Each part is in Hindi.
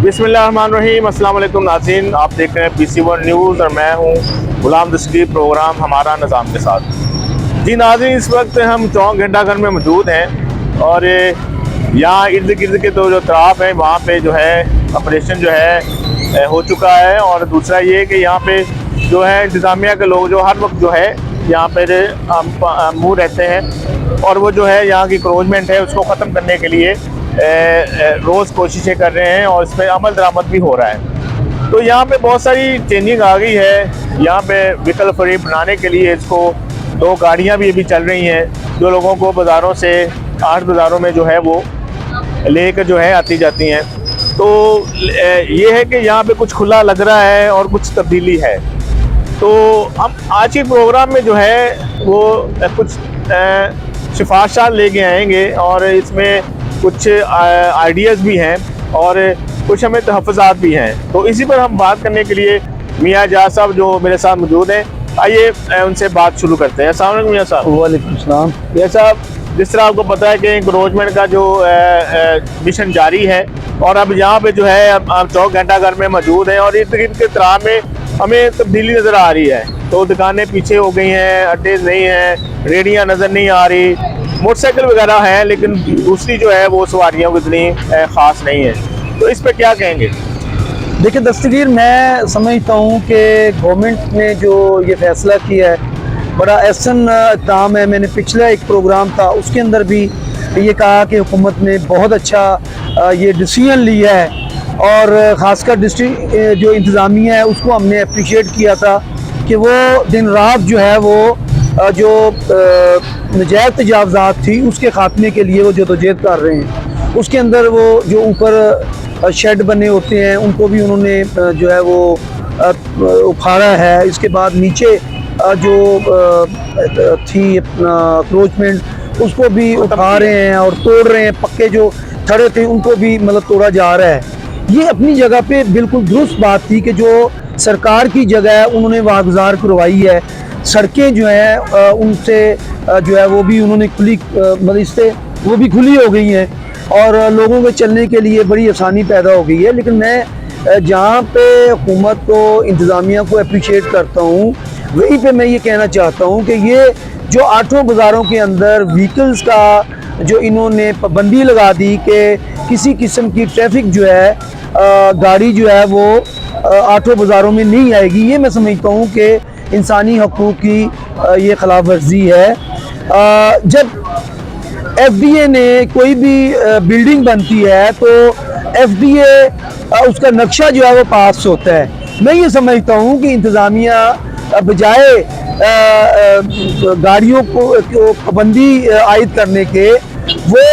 बिस्मिल्लाहिर्रहमानिर्रहीम। अस्सलाम वालेकुम नाज़रीन, आप देख रहे हैं PC1 न्यूज़ और मैं हूं गुलाम दस्तगीर। प्रोग्राम हमारा निज़ाम के साथ। जी नाज़रीन, इस वक्त हम चौक घंटाघर में मौजूद हैं और यहाँ इर्द गिर्द के जो तराफ है वहाँ पे जो है ऑपरेशन जो है हो चुका है। और दूसरा ये कि यहाँ पे जो है इंतज़ामिया के लोग जो हर वक्त जो है यहाँ पर मुँह रहते हैं और वो जो है यहाँ की क्रोचमेंट है उसको ख़त्म करने के लिए रोज़ कोशिशें कर रहे हैं और इस पर अमल दरामद भी हो रहा है। तो यहाँ पे बहुत सारी चेंजिंग आ गई है। यहाँ पे विकल्प फ्री बनाने के लिए इसको 2 गाड़ियाँ भी अभी चल रही हैं जो लोगों को बाज़ारों से 8 बाज़ारों में जो है वो लेकर जो है आती जाती हैं। तो ये है कि यहाँ पे कुछ खुला लग रहा है और कुछ तब्दीली है। तो हम आज के प्रोग्राम में जो है वो कुछ सिफारिशात लेके आएंगे और इसमें कुछ आइडियाज़ भी हैं और कुछ हमें तहफ़्फ़ुज़ात भी हैं। तो इसी पर हम बात करने के लिए मियाँ जहाँ साहब जो मेरे साथ मौजूद हैं, आइए उनसे बात शुरू करते हैं। अस्सलाम वालेकुम मियाँ साहब। वालेकुम सलाम। मियाँ साहब, जिस तरह आपको पता है कि इंक्रोचमेंट का जो मिशन जारी है और अब यहाँ पे जो है आप चौक घंटाघर में मौजूद हैं और इर्द गिर्द के तराफ में हमें तब्दीली नज़र आ रही है। तो दुकानें पीछे हो गई हैं, अड्डे नहीं हैं, रेहड़ियाँ नज़र नहीं आ रही, मोटरसाइकिल वगैरह है लेकिन दूसरी जो है वो सवारियाँ इतनी ख़ास नहीं है। तो इस पर क्या कहेंगे? देखिए दस्तगीर, मैं समझता हूँ कि गवर्नमेंट ने जो ये फैसला किया है बड़ा एहसन इक़दाम है। मैंने पिछला एक प्रोग्राम था उसके अंदर भी ये कहा कि हुकूमत ने बहुत अच्छा ये डिसीजन लिया है और ख़ासकर डिस्ट्रिक्ट जो इंतज़ामिया है उसको हमने अप्रिशिएट किया था कि वो दिन रात जो है वो जो नजायज़ तजावज़ात थी उसके ख़ात्मे के लिए वो जदोजहद कर रहे हैं। उसके अंदर वो जो ऊपर शेड बने होते हैं उनको भी उन्होंने जो है वो उखाड़ा है। इसके बाद नीचे जो थी क्रोचमेंट उसको भी उठा रहे हैं और तोड़ रहे हैं। पक्के जो थड़े थे उनको भी मतलब तोड़ा जा रहा है। ये अपनी जगह पे बिल्कुल दुरुस्त बात थी कि जो सरकार की जगह है उन्होंने वागुज़ार करवाई है। सड़कें जो हैं उनसे जो है वो भी उन्होंने खुली मतलब इससे वो भी खुली हो गई हैं और लोगों के चलने के लिए बड़ी आसानी पैदा हो गई है। लेकिन मैं जहाँ पे हुकूमत को इंतज़ामिया को अप्रिशिएट करता हूँ वहीं पे मैं ये कहना चाहता हूँ कि ये जो 8 बाज़ारों के अंदर व्हीकल्स का जो इन्होंने पाबंदी लगा दी कि किसी किस्म की ट्रैफिक जो है गाड़ी जो है वो 8 बाज़ारों में नहीं आएगी, ये मैं समझता हूँ कि इंसानी हकूक़ की ये खिलाफ वर्जी है। जब FDA ने कोई भी बिल्डिंग बनती है तो FDA उसका नक्शा जो है वो पास होता है। मैं ये समझता हूँ कि इंतज़ामिया बजाय गाड़ियों को पाबंदी आयद करने के वो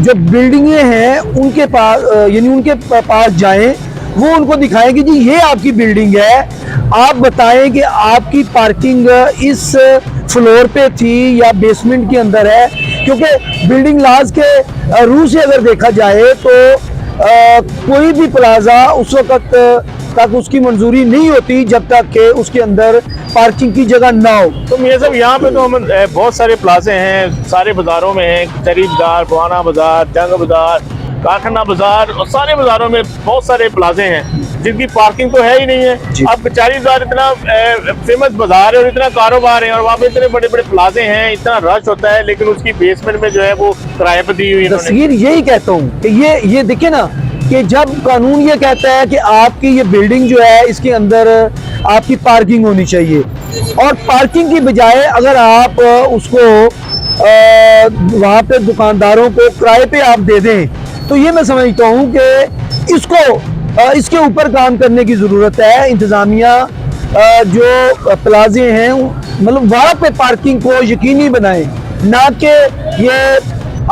जो बिल्डिंगें हैं उनके पास यानी उनके पास जाएं, वो उनको दिखाएं कि जी ये आपकी बिल्डिंग है, आप बताएं कि आपकी पार्किंग इस फ्लोर पे थी या बेसमेंट के अंदर है। क्योंकि बिल्डिंग लाज के रूल से अगर देखा जाए तो कोई भी प्लाजा उस वक्त तक उसकी मंजूरी नहीं होती जब तक कि उसके अंदर पार्किंग की जगह ना हो। तो मियाँ साहब, यहाँ पे तो हम बहुत सारे प्लाजे हैं, सारे बाज़ारों में हैं, चरी बाज़ार, पुराना बाज़ार, जंग बाज़ार, कारखाना बाज़ार और सारे बाज़ारों में बहुत सारे प्लाजे हैं जिनकी पार्किंग तो है ही नहीं है। अब कचहरी बाज़ार इतना फेमस बाज़ार है और इतना कारोबार है और वहाँ पे इतने बड़े बड़े प्लाजे हैं, इतना रश होता है, लेकिन उसकी बेसमेंट में जो है वो किराए पर दी हुई है। तस्वीर यही कहता हूँ कि ये देखिए ना कि जब कानून ये कहता है कि आपकी ये बिल्डिंग जो है इसके अंदर आपकी पार्किंग होनी चाहिए और पार्किंग की बजाय अगर आप उसको वहाँ पे दुकानदारों को किराए पे आप दे दें तो ये मैं समझता हूँ कि इसके ऊपर काम करने की ज़रूरत है। इंतज़ामिया जो प्लाजे हैं मतलब वहाँ पे पार्किंग को यकीनी बनाएं, ना कि ये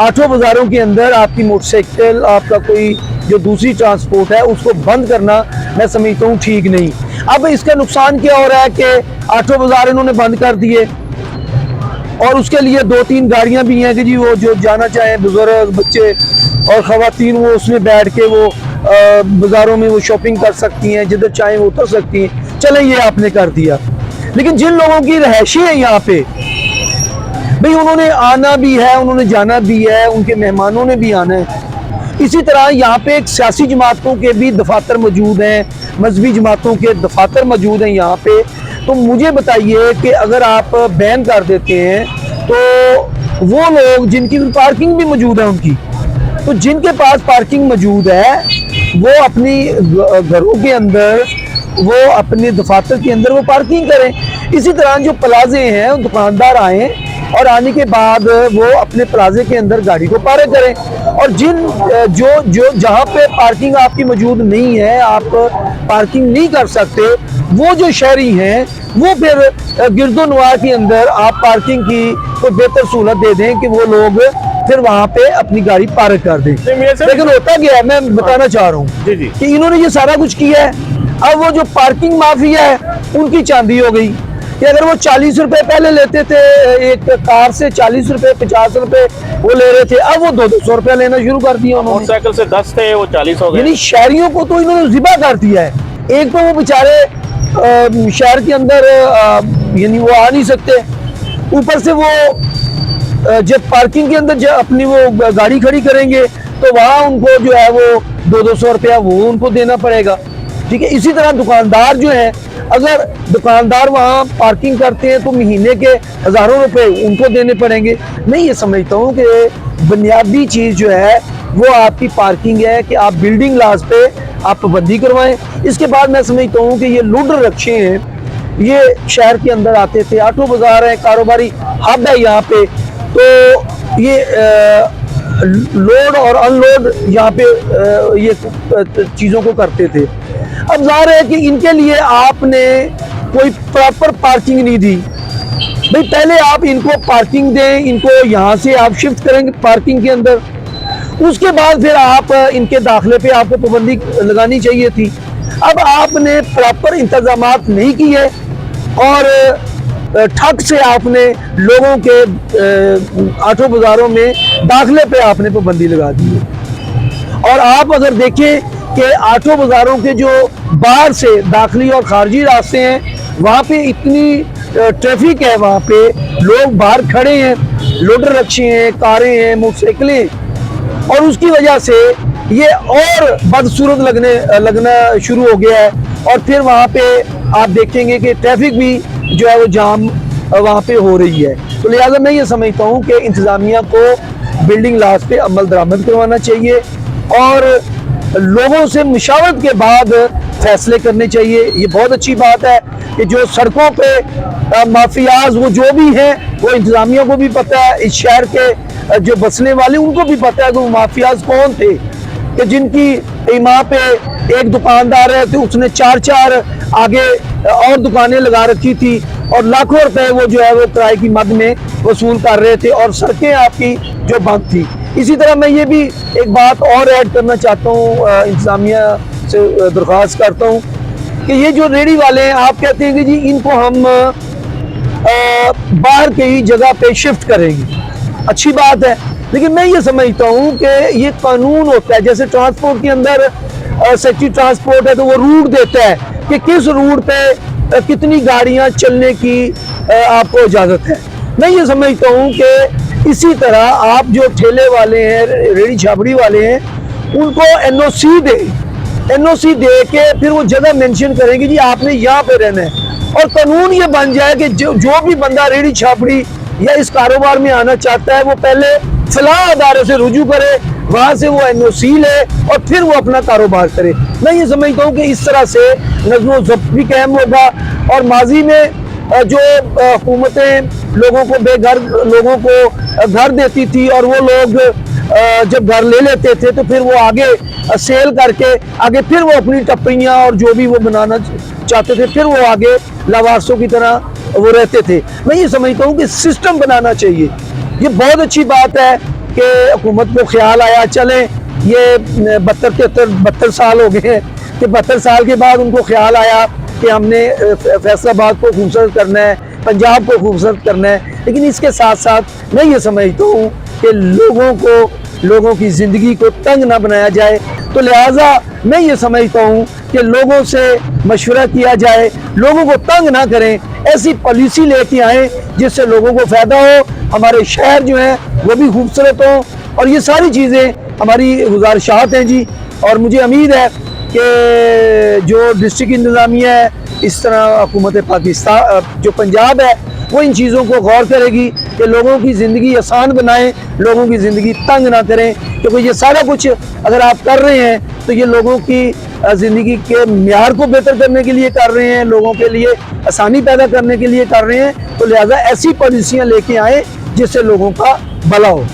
8 बाज़ारों के अंदर आपकी मोटरसाइकिल आपका कोई जो दूसरी ट्रांसपोर्ट है उसको बंद करना मैं समझता हूँ ठीक नहीं। अब इसका नुकसान क्या हो रहा है कि 8 बाज़ार इन्होंने बंद कर दिए और उसके लिए 2-3 गाड़ियाँ भी हैं कि जी वो जो जाना चाहें बुजुर्ग, बच्चे और ख़वातीन वो उसमें बैठ के वो बाज़ारों में वो शॉपिंग कर सकती हैं, जिधर चाहें वो उतर सकती हैं। चलें ये आपने कर दिया, लेकिन जिन लोगों की रहायशी है यहाँ पे भाई उन्होंने आना भी है, उन्होंने जाना भी है, उनके मेहमानों ने भी आना है। इसी तरह यहाँ पे एक सियासी जमातों के भी दफातर मौजूद हैं, मजहबी जमातों के दफातर मौजूद हैं यहाँ पे। तो मुझे बताइए कि अगर आप बैन कर देते हैं तो वो लोग जिनकी पार्किंग भी मौजूद है उनकी, तो जिनके पास पार्किंग मौजूद है वो अपनी घरों के अंदर, वो अपने दफातर के अंदर वो पार्किंग करें। इसी तरह जो प्लाजे हैं दुकानदार आए और आने के बाद वो अपने प्लाजे के अंदर गाड़ी को पार्क करें। और जो जहाँ पे पार्किंग आपकी मौजूद नहीं है, आप पार्किंग नहीं कर सकते, वो जो शहरी हैं वो फिर गिरदोनवा के अंदर आप पार्किंग की कोई बेहतर सहूलत दे दें कि वो लोग फिर वहाँ पे अपनी गाड़ी पार्क कर दें। लेकिन होता क्या है, मैं बताना चाह रहा हूँ कि इन्होंने ये सारा कुछ किया है। अब वो जो पार्किंग माफिया है उनकी चांदी हो गई कि अगर वो 40 रुपए पहले लेते थे, एक कार से 40 रुपए 50 रुपए वो ले रहे थे, अब वो 200 रुपया लेना शुरू कर दिया। मोटरसाइकिल से 10 थे वो 40 हो गए। यानी शहरियों को तो इन्होंने जिबा कर दिया है। एक तो वो बेचारे शहर के अंदर यानी वो आ नहीं सकते, ऊपर से वो जब पार्किंग के अंदर जब अपनी वो गाड़ी खड़ी करेंगे तो वहाँ उनको जो है वो 200 रुपया वो उनको देना पड़ेगा। ठीक है, इसी तरह दुकानदार जो है, अगर दुकानदार वहाँ पार्किंग करते हैं तो महीने के हज़ारों रुपए उनको देने पड़ेंगे। मैं ये समझता हूँ कि बुनियादी चीज़ जो है वो आपकी पार्किंग है कि आप बिल्डिंग लाज पे आप पाबंदी करवाएं। इसके बाद मैं समझता हूँ कि ये लूडर रक्शे हैं, ये शहर के अंदर आते थे, ऑटो बाजार है, कारोबारी हब है यहाँ पे, तो ये लोड और अनलोड यहाँ पे ये चीज़ों को करते थे। अब ज़ाहिर है कि इनके लिए आपने कोई प्रॉपर पार्किंग नहीं दी। भाई पहले आप इनको पार्किंग दें, इनको यहाँ से आप शिफ्ट करेंगे पार्किंग के अंदर, उसके बाद फिर आप इनके दाखिले पे आपको पाबंदी लगानी चाहिए थी। अब आपने प्रॉपर इंतजामात नहीं किए और ठग से आपने लोगों के ऑटो बाज़ारों में दाखिले पे आपने पाबंदी लगा दी है। और आप अगर देखें कि ऑटो बाज़ारों के जो बाहर से दाखिली और खारजी रास्ते हैं, वहाँ पे इतनी ट्रैफिक है, वहाँ पे लोग बाहर खड़े हैं, लोडर रक्शे हैं, कारें हैं, मोटरसाइकिलें, और उसकी वजह से ये और बदसूरत लगना शुरू हो गया है। और फिर वहाँ पे आप देखेंगे कि ट्रैफिक भी जो है वो जाम वहाँ पे हो रही है। तो लिहाजा मैं ये समझता हूँ कि इंतज़ामिया को बिल्डिंग लाज पे अमल दरामद करवाना चाहिए और लोगों से मुशावरत के बाद फैसले करने चाहिए। ये बहुत अच्छी बात है कि जो सड़कों पे माफियाज वो जो भी हैं, वो इंतज़ामिया को भी पता है, इस शहर के जो बसने वाले उनको भी पता है कि वो माफियाज कौन थे, कि जिनकी वहाँ पे एक दुकानदार है तो उसने 4 आगे और दुकानें लगा रखी थी और लाखों रुपए वो जो है वो किराए की मद में वसूल कर रहे थे और सड़कें आपकी जो बंद थी। इसी तरह मैं ये भी एक बात और ऐड करना चाहता हूँ, इंतज़ामिया से दरख्वास्त करता हूँ कि ये जो रेडी वाले हैं, आप कहते हैं कि जी इनको हम बाहर के ही जगह पे शिफ्ट करेंगे, अच्छी बात है, लेकिन मैं ये समझता हूँ कि ये कानून होता है। जैसे ट्रांसपोर्ट के अंदर सेक्रेटरी ट्रांसपोर्ट है तो वो रूट देता है कि किस रूट पे कितनी गाड़ियाँ चलने की आपको इजाज़त है। मैं ये समझता हूँ कि इसी तरह आप जो ठेले वाले हैं, रेडी छाबड़ी वाले हैं, उनको एनओसी दे के फिर वो जगह मेंशन करेंगे जी आपने यहाँ पे रहना है, और कानून ये बन जाए कि जो भी बंदा रेडी छाबड़ी या इस कारोबार में आना चाहता है वो पहले फलाह अदारे से रुजू करे, वहाँ से वो एनओसी ले और फिर वो अपना कारोबार करे। मैं ये समझता हूँ कि इस तरह से नज़्म व ज़ब्त भी कायम होगा और माजी में जो हुकूमतें लोगों को बेघर लोगों को घर देती थी और वो लोग जब घर ले लेते थे तो फिर वो आगे सेल करके आगे फिर वो अपनी टप्पियाँ और जो भी वो बनाना चाहते थे फिर वो आगे लावारसों की तरह वो रहते थे। मैं ये समझता हूँ कि सिस्टम बनाना चाहिए। ये बहुत अच्छी बात है कि हुकूमत को ख्याल आया, चलें ये 72 साल हो गए हैं कि 72 साल के बाद उनको ख्याल आया कि हमने फैसलाबाद को खूबसूरत करना है, पंजाब को खूबसूरत करना है। लेकिन इसके साथ साथ मैं ये समझता हूँ कि लोगों की ज़िंदगी को तंग ना बनाया जाए। तो लिहाजा मैं ये समझता हूँ कि लोगों से मशवरा किया जाए, लोगों को तंग ना करें, ऐसी पॉलिसी लेके आएँ जिससे लोगों को फ़ायदा हो, हमारे शहर जो हैं वो भी खूबसूरत हो और ये सारी चीज़ें हमारी गुजारिशात हैं जी। और मुझे उम्मीद है कि जो डिस्ट्रिक्ट इंतज़ामिया है, इस तरह हुकूमत पाकिस्तान जो पंजाब है, वो इन चीज़ों को गौर करेगी कि लोगों की ज़िंदगी आसान बनाएं, लोगों की ज़िंदगी तंग ना करें, क्योंकि ये सारा कुछ अगर आप कर रहे हैं तो ये लोगों की ज़िंदगी के म्यार को बेहतर करने के लिए कर रहे हैं, लोगों के लिए आसानी पैदा करने के लिए कर रहे हैं। तो लिहाजा ऐसी पॉलिसियाँ लेके आएँ जिससे लोगों का भला हो।